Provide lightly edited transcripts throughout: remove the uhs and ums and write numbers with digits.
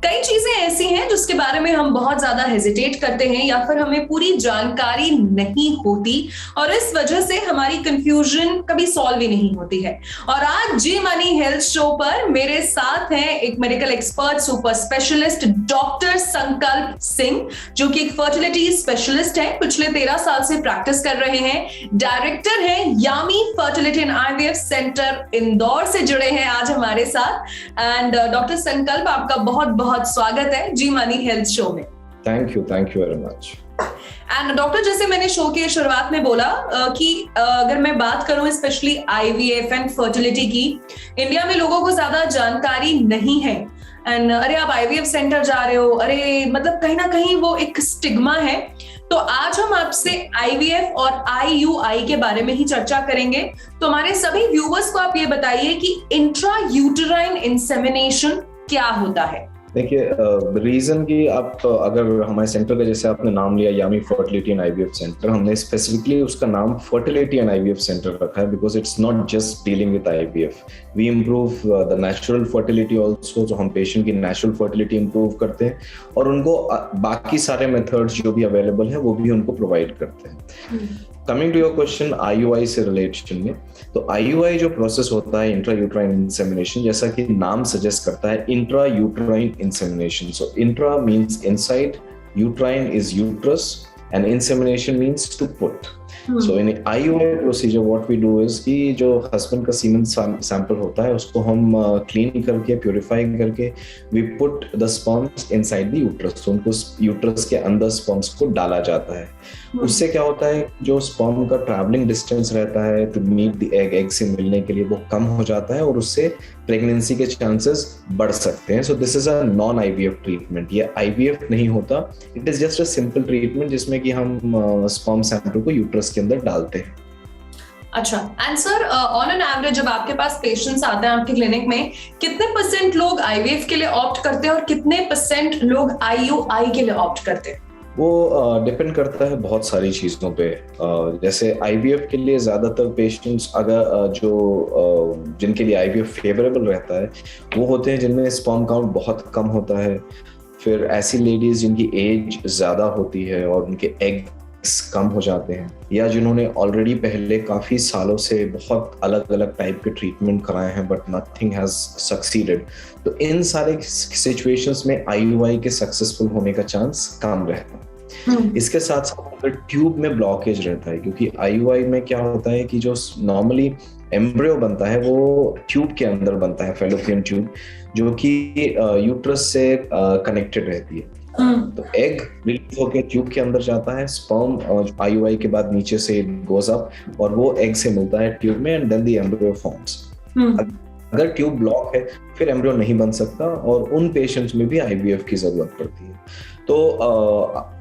कई चीजें ऐसी हैं जिसके बारे में हम बहुत ज्यादा हेजिटेट करते हैं या फिर हमें पूरी जानकारी नहीं होती और इस वजह से हमारी कंफ्यूजन कभी सॉल्व ही नहीं होती है। और आज जी मनी हेल्थ शो पर मेरे साथ हैं एक medical expert super specialist doctor संकल्प सिंह, जो कि एक फर्टिलिटी स्पेशलिस्ट है, पिछले 13 साल से प्रैक्टिस कर रहे हैं। डायरेक्टर हैं Yami fertility and IVF centre, Indore से जुड़े हैं आज हमारे साथ। एंड डॉक्टर संकल्प, आपका बहुत बहुत स्वागत है जी मनी हेल्थ शो में। Thank you very much. And doctor, जैसे मैंने शो के शुरुआत में बोला कि अगर मैं बात करूं स्पेशली आईवीएफ एंड फर्टिलिटी की, इंडिया में लोगों को ज्यादा जानकारी नहीं है। एंड अरे आप आईवीएफ सेंटर जा रहे हो, अरे मतलब कहीं ना कहीं वो एक स्टिग्मा है। तो आज हम आपसे आईवीएफ और आईयूआई के बारे में ही चर्चा करेंगे। तो हमारे सभी व्यूअर्स को आप ये बताइए कि इंट्रा यूटेराइन इंसेमिनेशन क्या होता है। देखिए, रीजन कि आप अगर हमारे सेंटर का, जैसे आपने नाम लिया Yami fertility and IVF centre, हमने स्पेसिफिकली उसका नाम फर्टिलिटी एंड आईवीएफ सेंटर रखा है because it's not just dealing with IVF, we improve the natural fertility also. जो हम पेशेंट की नेचुरल फर्टिलिटी इम्प्रूव करते हैं और उनको बाकी सारे मेथड्स जो भी अवेलेबल है वो भी उनको प्रोवाइड करते हैं। Coming to your question, IUI से रिलेशन में, तो आईयूआई जो प्रोसेस होता है इंट्रा यूट्राइन इंसेमिनेशन, जैसा कि नाम सजेस्ट करता है, intra uterine insemination. So intra means inside, uterine is uterus and insemination means to put. So in IUI procedure what we do is कि जो husband का semen sample होता है उसको हम clean करके purify करके we put the sperms inside the uterus. तो उनको uterus के अंदर sperms को डाला जाता है। उससे क्या होता है, जो sperm का traveling distance रहता है to meet the egg से मिलने के लिए वो कम हो जाता है और उससे प्रेगनेंसी के चांसेस बढ़ सकते हैं। So this is a non IVF treatment. ये आईवीएफ नहीं होता, it is just a simple treatment जिसमें कि हम स्पर्म सैंपल को यूट्रस के अंदर डालते हैं। अच्छा, and sir on an average जब आपके पास पेशेंट्स आते हैं आपके क्लिनिक में, कितने परसेंट लोग आईवीएफ के लिए ऑप्ट करते हैं और कितने परसेंट लोग आईयूआई के लिए ऑप्ट करते हैं? वो डिपेंड करता है बहुत सारी चीज़ों पे। जैसे आईवीएफ के लिए ज़्यादातर पेशेंट्स अगर जिनके लिए आईवीएफ फेवरेबल रहता है वो होते हैं जिनमें स्पर्म काउंट बहुत कम होता है, फिर ऐसी लेडीज़ जिनकी एज ज़्यादा होती है और उनके एग्स कम हो जाते हैं, या जिन्होंने ऑलरेडी पहले काफ़ी सालों से बहुत अलग अलग टाइप के ट्रीटमेंट कराए हैं बट नथिंग हैज़ सक्सीडेड। तो इन सारे सिचुएशंस में आईयूआई के सक्सेसफुल होने का चांस कम रहता है। इसके साथ साथ अगर ट्यूब में ब्लॉकेज रहता है, क्योंकि आईयूआई में क्या होता है कि जो नॉर्मली एम्ब्रियो बनता है वो ट्यूब के अंदर बनता है, फैलोपियन ट्यूब, जो कि यूट्रस से कनेक्टेड रहती है। तो एग रिलीज होकर ट्यूब के अंदर जाता है, स्पर्म आईयूआई के बाद नीचे से गोज अप और वो एग से मिलता है ट्यूब में and then the embryo forms. अगर ट्यूब ब्लॉक है फिर एम्ब्रियो नहीं बन सकता और उन पेशेंट्स में भी आईवीएफ की जरूरत पड़ती है। तो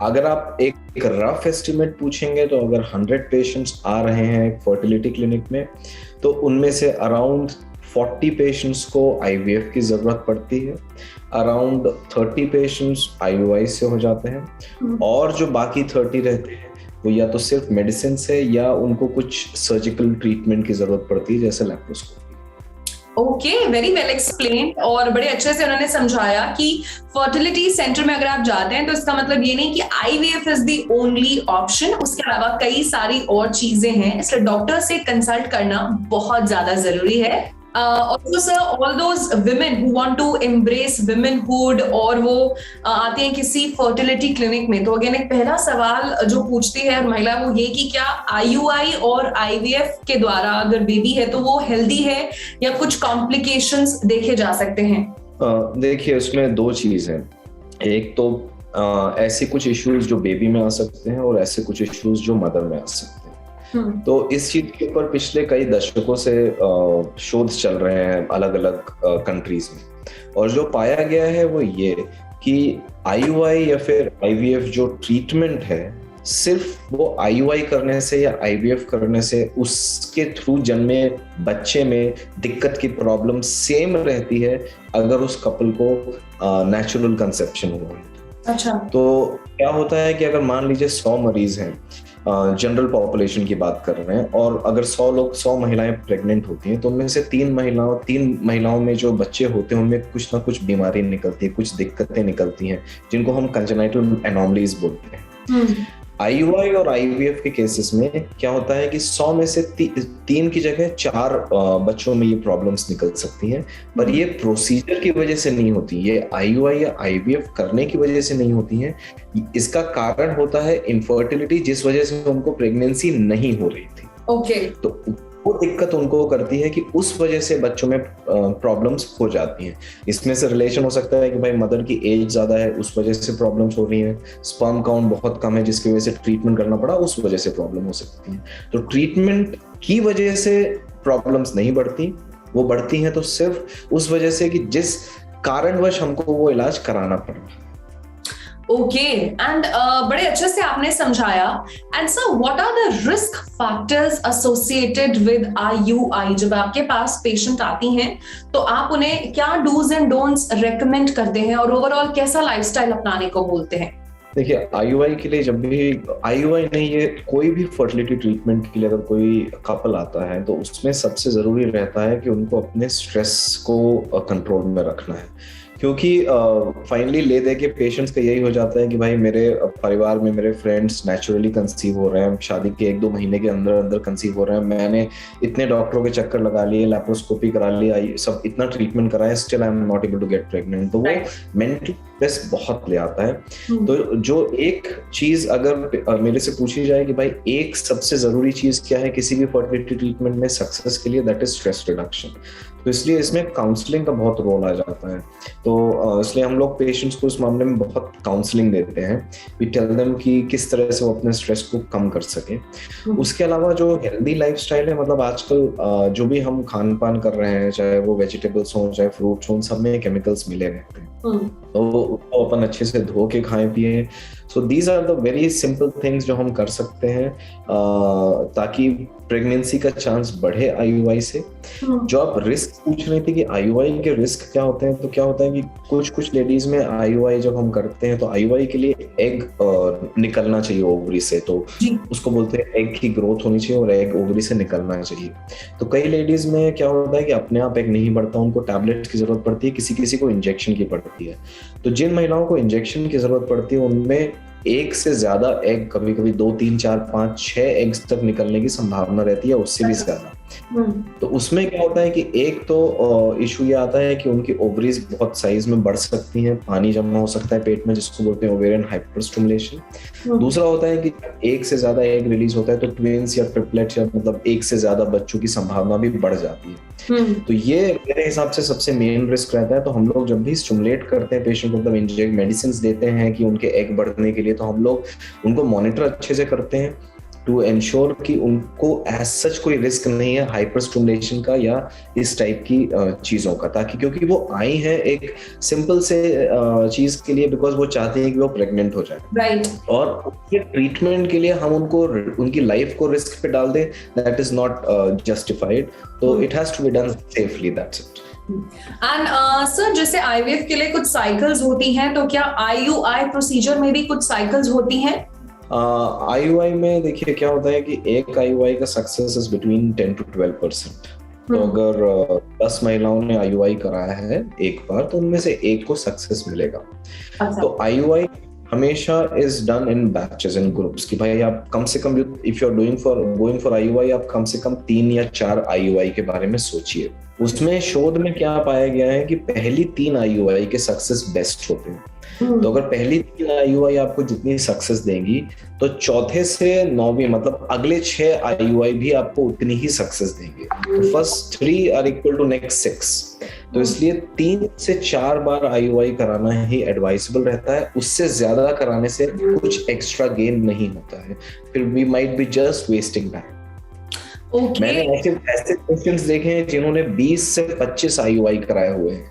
अगर आप एक रफ एस्टिमेट पूछेंगे तो अगर 100 पेशेंट्स आ रहे हैं फर्टिलिटी क्लिनिक में तो उनमें से अराउंड 40 पेशेंट्स को आईवीएफ की जरूरत पड़ती है, अराउंड 30 पेशेंट्स आईयूआई से हो जाते हैं और जो बाकी 30 रहते हैं वो या तो सिर्फ मेडिसिन से या उनको कुछ सर्जिकल ट्रीटमेंट की जरूरत पड़ती है जैसे laparoscopy. Okay, very well explained और बड़े अच्छे से उन्होंने समझाया कि फर्टिलिटी सेंटर में अगर आप जाते हैं तो इसका मतलब ये नहीं कि IVF is the only option, उसके अलावा कई सारी और चीजें हैं, इसलिए डॉक्टर से कंसल्ट करना बहुत ज्यादा जरूरी है। Also sir, all those women who want to embrace womanhood और वो आती हैं किसी फर्टिलिटी क्लिनिक में, तो अगेन एक पहला सवाल जो पूछती है महिला वो ये कि क्या आईयूआई और आईवीएफ के द्वारा अगर बेबी है तो वो हेल्दी है या कुछ कॉम्प्लिकेशंस देखे जा सकते हैं? देखिए, उसमें दो चीज हैं। एक तो ऐसे कुछ इश्यूज जो बेबी में आ सकते हैं और ऐसे कुछ इश्यूज जो मदर में आ सकते हैं। तो इस चीज के ऊपर पिछले कई दशकों से शोध चल रहे हैं अलग अलग कंट्रीज में, और जो पाया गया है वो ये कि आईयूआई या फिर आईवीएफ जो ट्रीटमेंट है, सिर्फ वो आईयूआई करने से या आईवीएफ करने से उसके थ्रू जन्मे बच्चे में दिक्कत की प्रॉब्लम सेम रहती है अगर उस कपल को नेचुरल कंसेप्शन हुआ। अच्छा, तो क्या होता है कि अगर मान लीजिए 100 मरीज हैं जनरल पॉपुलेशन की बात कर रहे हैं, और अगर 100 महिलाएं प्रेग्नेंट होती हैं तो उनमें से 3 महिलाओं में जो बच्चे होते हैं उनमें कुछ ना कुछ बीमारी निकलती है, कुछ दिक्कतें निकलती हैं जिनको हम कंजेनाइटल एनोमलीज बोलते हैं। आईयूआई और आईवीएफ के केसेस में क्या होता है कि 100 में से 3 की जगह 4 बच्चों में ये प्रॉब्लम्स निकल सकती हैं, पर ये प्रोसीजर की वजह से नहीं होती, ये आईयूआई या आईवीएफ करने की वजह से नहीं होती हैं। इसका कारण होता है इनफर्टिलिटी, जिस वजह से उनको प्रेगनेंसी नहीं हो रही थी। ओके। तो वो दिक्कत उनको करती है कि उस वजह से बच्चों में प्रॉब्लम्स हो जाती हैं। इसमें से रिलेशन हो सकता है कि भाई मदर की एज ज्यादा है, उस वजह से प्रॉब्लम्स हो रही हैं, स्पर्म काउंट बहुत कम है जिसकी वजह से ट्रीटमेंट करना पड़ा, उस वजह से प्रॉब्लम हो सकती है। तो ट्रीटमेंट की वजह से प्रॉब्लम्स नहीं बढ़ती, वो बढ़ती हैं तो सिर्फ उस वजह से कि जिस कारणवश हमको वो इलाज कराना पड़ा। ओके, एंड बड़े अच्छे से आपने समझाया। And sir, what are the risk factors associated with IUI? जब आपके पास पेशेंट आती हैं तो आप उन्हें क्या डूज एंड डोंट्स रेकमेंड करते हैं और ओवरऑल कैसा लाइफस्टाइल अपनाने को बोलते हैं? देखिए, आईयूआई के लिए, जब भी आईयूआई नहीं, ये कोई भी फर्टिलिटी ट्रीटमेंट के लिए अगर कोई कपल आता है तो उसमें सबसे जरूरी रहता है कि उनको अपने स्ट्रेस को कंट्रोल में रखना है। क्योंकि फाइनली ले दे के पेशेंट्स का यही हो जाता है कि भाई मेरे परिवार में मेरे फ्रेंड्स नेचुरली कंसीव हो रहे हैं, शादी के 1-2 महीने के अंदर अंदर कंसीव हो रहे हैं, मैंने इतने डॉक्टरों के चक्कर लगा लिए, लैप्रोस्कोपी करा लिया, सब इतना ट्रीटमेंट कराया, still I am not able to get pregnant. तो वो मेंटल स्ट्रेस बहुत ले आता है। तो जो एक चीज अगर मेरे से पूछी जाए कि भाई एक सबसे जरूरी चीज क्या है किसी भी फर्टिलिटी ट्रीटमेंट में सक्सेस के लिए, दैट इज स्ट्रेस रिडक्शन। तो इसलिए इसमें काउंसलिंग का बहुत रोल आ जाता है। तो इसलिए हम लोग पेशेंट्स को इस मामले में बहुत काउंसलिंग देते हैं। वी टेल देम कि किस तरह से वो अपने स्ट्रेस को कम कर सके। उसके अलावा जो हेल्दी लाइफस्टाइल है, मतलब आजकल जो भी हम खान पान कर रहे हैं, चाहे वो वेजिटेबल्स हों चाहे फ्रूट्स हों, सब में केमिकल्स मिले रहते हैं, तो अपन अच्छे से धो के खाएं पिए। So these are the very simple things जो हम कर सकते हैं ताकि प्रेगनेंसी का चांस बढ़े आईयूआई से। जो आप रिस्क पूछ रही थी कि आईयूआई के रिस्क क्या होते हैं, तो क्या होता है कि कुछ लेडीज में आईयूआई जब हम करते हैं तो आईयूआई के लिए एग निकलना चाहिए ओवरी से, तो उसको बोलते हैं एग की ग्रोथ होनी चाहिए और एग ओवरी से निकलना चाहिए। तो कई लेडीज में क्या होता है कि अपने आप एग नहीं बढ़ता, उनको टैबलेट्स की जरूरत पड़ती है, किसी को इंजेक्शन की पड़ती है। तो जिन महिलाओं को इंजेक्शन की जरूरत पड़ती है उनमें एक से ज्यादा एग, कभी कभी 2, 3, 4, 5, 6 एग्स तक निकलने की संभावना रहती है, उससे भी ज्यादा। तो उसमें क्या होता है कि एक तो इशू ये आता है कि उनकी ओवरीज बहुत साइज में बढ़ सकती हैं, पानी जमा हो सकता है पेट में, जिसको बोलते हैं ओवेरियन हाइपरस्टिमुलेशन। दूसरा होता है कि एक से ज्यादा एग रिलीज होता है तो ट्विंस या ट्रिपलेट्स, या मतलब एक से ज्यादा बच्चों की संभावना भी बढ़ जाती है। तो ये मेरे हिसाब से सबसे मेन रिस्क रहता है। तो हम लोग जब भी स्टिमुलेट करते हैं पेशेंट को, मतलब इंजेक्ट मेडिसिन देते हैं कि उनके एग बढ़ने के लिए, तो हम लोग उनको मॉनिटर अच्छे से करते हैं टू एंश्योर कि उनको एज सच कोई रिस्क नहीं है हाइपर स्टिमुलेशन का या इस टाइप की चीजों का, ताकि क्योंकि वो आई है एक सिंपल से चीज के लिए, बिकॉज वो चाहते हैं कि वो प्रेग्नेंट हो जाए, राइट। और उसके ट्रीटमेंट के लिए हम उनको उनकी लाइफ को रिस्क पे डाल दें, दैट इज नॉट जस्टिफाइड। तो it has to be done safely, that's it. And sir, जैसे आईवीएफ के लिए कुछ साइकिल्स होती हैं, तो क्या आईयूआई प्रोसीजर में भी कुछ साइकिल्स होती हैं? आईयूआई में देखिए क्या होता है कि एक आईयूआई का सक्सेस इज बिटवीन 10 to 12%। तो अगर 10 महिलाओं ने आईयूआई कराया है एक बार, तो उनमें से एक को सक्सेस मिलेगा। तो आईयूआई हमेशा is done in batches, in groups, कि भाई आप कम से कम, if you are going for IUI, आप कम से कम 3 या 4 आईयूआई के बारे में सोचिए। उसमें शोध में क्या पाया गया है कि पहली 3 आईयूआई के सक्सेस बेस्ट होते हैं। तो अगर पहली 3 आईयूआई आपको जितनी सक्सेस देंगी, तो चौथे से 9वीं, मतलब अगले 6 आईयूआई भी आपको उतनी ही सक्सेस देंगे। तो first 3 are equal to next 6। तो इसलिए 3 से 4 बार आईयूआई कराना ही एडवाइसेबल रहता है। उससे ज्यादा कराने से कुछ एक्स्ट्रा गेन नहीं होता है, फिर we might be just wasting time. मैंने ऐसे पेशेंट्स देखे हैं जिन्होंने 20 से 25 आईयूआई कराए हुए हैं,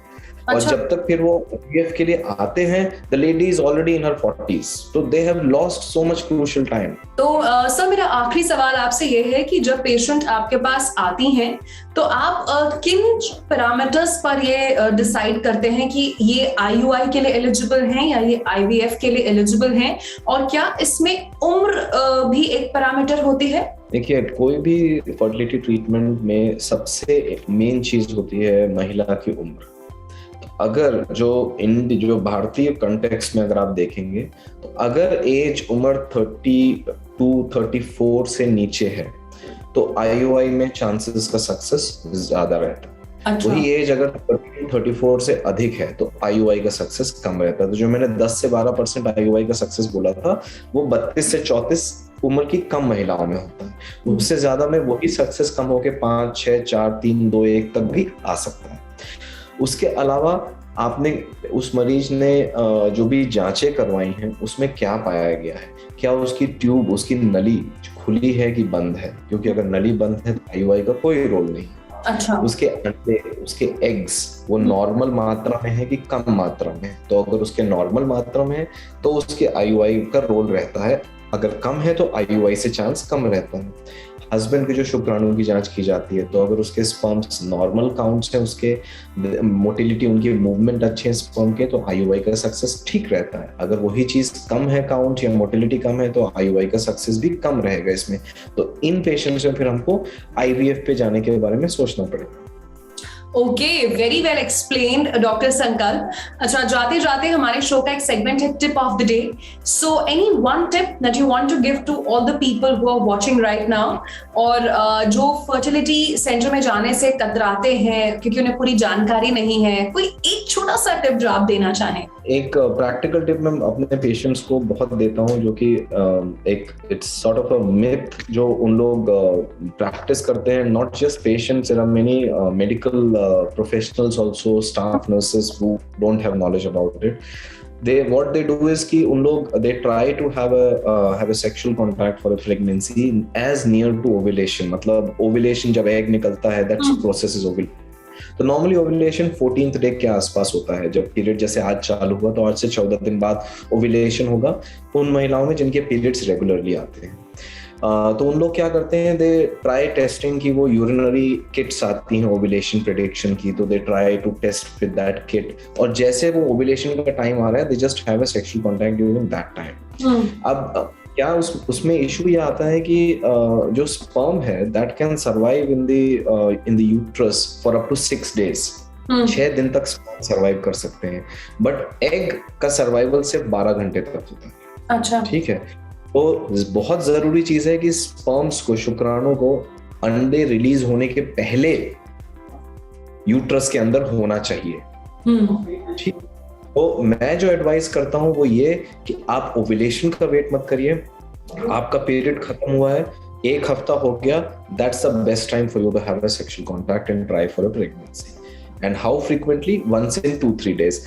और अच्छा। जब तक फिर वो IVF के लिए आते हैं, the lady is already in her 40s, तो they have lost so much crucial time. तो सर मेरा आखिरी सवाल आपसे ये है कि जब पेशेंट आपके पास आती हैं तो आप किन पैरामीटर्स पर ये डिसाइड करते हैं कि ये IUI के लिए एलिजिबल हैं या ये IVF के लिए एलिजिबल हैं, और क्या इसमें उम्र भी एक पैरामीटर होती है? देखिए, कोई भी फर्टिलिटी ट्रीटमेंट में सबसे मेन चीज होती है महिला की उम्र। अगर जो भारतीय कंटेक्स्ट में अगर आप देखेंगे, तो अगर एज उम्र 32-34 से नीचे है तो IUI में चांसेस का सक्सेस ज्यादा रहता है। अच्छा। वही एज अगर 34 से अधिक है तो IUI का सक्सेस कम रहता है। तो जो मैंने 10 से 12% IUI का सक्सेस बोला था, वो 32 से 34 उम्र की कम महिलाओं में होता है। उससे ज्यादा में वही सक्सेस कम होकर 5, 6, 4, 3, 2, 1 तक भी आ सकता है। उसके अलावा आपने उस मरीज ने जो भी जांचें करवाई हैं उसमें क्या पाया गया है, क्या उसकी ट्यूब, उसकी नली खुली है कि बंद है, क्योंकि अगर नली बंद है तो IUI का कोई रोल नहीं। अच्छा। उसके अंडे, उसके एग्स वो नॉर्मल मात्रा में है कि कम मात्रा में, तो अगर उसके नॉर्मल मात्रा में है तो उसके IUI का रोल रहता है, अगर कम है तो IUI से चांस कम रहता है। हस्बैंड के जो शुक्राणुओं की जांच की जाती है, तो अगर उसके स्पर्म्स नॉर्मल काउंट्स हैं, उसके मोटिलिटी, उनकी मूवमेंट अच्छे हैं स्पर्म के, तो IUI का सक्सेस ठीक रहता है। अगर वही चीज कम है काउंट या मोटिलिटी कम है तो IUI का सक्सेस भी कम रहेगा इसमें। तो इन पेशेंट्स में फिर हमको IVF पे जाने के बारे में सोचना पड़ेगा। Okay, very well explained doctor संकल्प। अच्छा, जाते जाते हमारे शो का एक सेगमेंट है tip of the day. So any one tip that you want to give to all the people who are watching right now, और जो फर्टिलिटी सेंटर में जाने से कतराते हैं क्योंकि उन्हें पूरी जानकारी नहीं है, कोई एक छोटा सा टिप जो आप देना चाहें? एक प्रैक्टिकल टिप मैं अपने पेशेंट्स को बहुत देता हूँ, जो कि एक it's sort of a myth जो उन लोग प्रैक्टिस करते हैं। Not just patients, there are many medical professionals also, staff nurses who don't have knowledge about it. what they do is कि उन लोग they try to have a sexual contact for a pregnancy as near to ovulation। मतलब ovulation जब egg निकलता है, that process is ovulation। तो normally ovulation 14th day के आसपास होता है। जब पीरियड जैसे आज चालू हुआ तो आज से 14 दिन बाद ओव्यूलेशन होगा उन महिलाओं में जिनके पीरियड्स रेगुलरली आते हैं। तो उन लोग क्या करते हैं, दे ट्राई टेस्टिंग की, वो यूरिनरी किट्स आती हैं ओव्यूलेशन प्रेडिक्शन की, तो they try to test with that kit, और जैसे वो ओव्यूलेशन का टाइम आ रहा है they just have a sexual contact during that time. अब क्या उसमें इशू ये आता है कि जो स्पर्म है that can survive in the uterus for up to 6 days। 6 दिन तक स्पर्म सर्वाइव कर सकते हैं, बट एग का सर्वाइवल सिर्फ 12 घंटे तक होता है। अच्छा, ठीक है। तो बहुत जरूरी चीज है कि स्पर्म्स को, शुक्राणु को अंडे रिलीज होने के पहले यूट्रस के अंदर होना चाहिए। ठीक। तो मैं जो एडवाइस करता हूं वो ये कि आप ओव्यूलेशन का वेट मत करिए। आपका पीरियड खत्म हुआ है, 1 हफ्ता हो गया, that's the best time for you to have a sexual contact and try for a pregnancy. And how frequently? once in 2-3 days।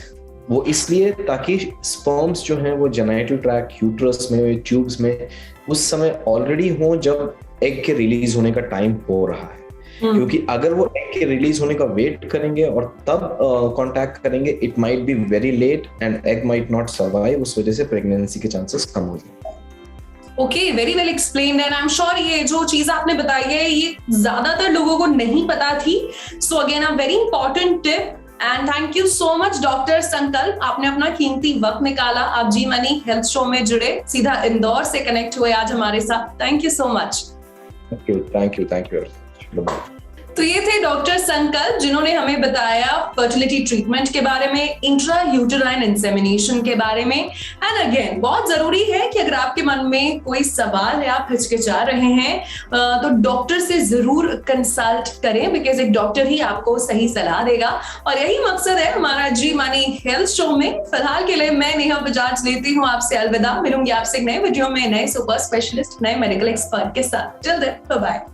वो इसलिए ताकि स्पर्म्स जो हैं वो जेनाइटल ट्रैक्ट, यूट्रस में, ट्यूब्स में उस समय ऑलरेडी हो जब एग के रिलीज होने का टाइम हो रहा है। क्योंकि अगर वो एग के रिलीज होने का वेट करेंगे और तब कांटेक्ट करेंगे, it might be very late and egg might not survive. उस वजह से प्रेगनेंसी के चांसेस कम हो जाएंगे। Okay, very well explained, and I am sure ये जो चीज आपने बताई है ये ज्यादातर लोगों को नहीं पता थी। So again a very important tip, and thank you so much doctor संकल्प। आपने अपना कीमती वक्त निकाला, आप जी मनी हेल्थ शो में जुड़े, सीधा इंदौर से कनेक्ट हुए आज हमारे साथ। Thank you so much. Thank you. तो ये थे डॉक्टर संकल्प, जिन्होंने हमें बताया फर्टिलिटी ट्रीटमेंट के बारे में, इंट्रा यूटेराइन इंसेमिनेशन के बारे में। एंड अगेन बहुत जरूरी है कि अगर आपके मन में कोई सवाल है, आप हिचकिचा रहे हैं, तो डॉक्टर से जरूर कंसल्ट करें, बिकॉज एक डॉक्टर ही आपको सही सलाह देगा। और यही मकसद है हमारा जी मनी हेल्थ शो में। फिलहाल के लिए मैं नेहा बजाज लेती हूँ आपसे अलविदा। मिलूंगी आपसे नए वीडियो में, नए सुपर स्पेशलिस्ट, नए मेडिकल एक्सपर्ट के साथ। Till then, bye bye.